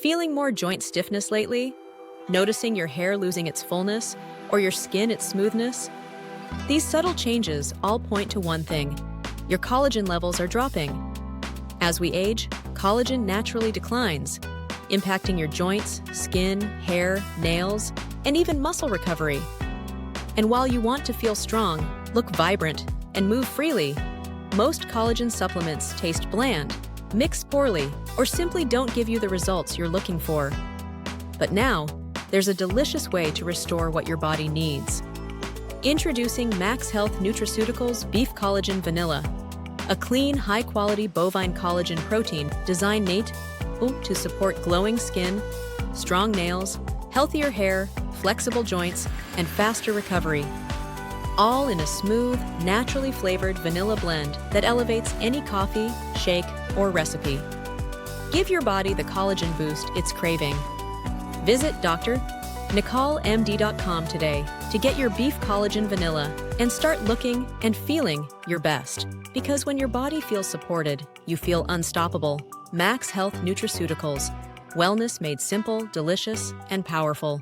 Feeling more joint stiffness lately? Noticing your hair losing its fullness or your skin its smoothness? These subtle changes all point to one thing: your collagen levels are dropping. As we age, collagen naturally declines, impacting your joints, skin, hair, nails, and even muscle recovery. And while you want to feel strong, look vibrant, and move freely, most collagen supplements taste bland, mix poorly, or simply don't give you the results you're looking for. But now, there's a delicious way to restore what your body needs. Introducing MaxHealth Nutraceuticals Beef Collagen Vanilla, a clean, high-quality bovine collagen protein designed to support glowing skin, strong nails, healthier hair, flexible joints, and faster recovery. All in a smooth, naturally flavored vanilla blend that elevates any coffee, shake, or recipe. Give your body the collagen boost it's craving. Visit drnicolemd.com today to get your beef collagen vanilla and start looking and feeling your best. Because when your body feels supported, you feel unstoppable. MaxHealth Nutraceuticals. Wellness made simple, delicious, and powerful.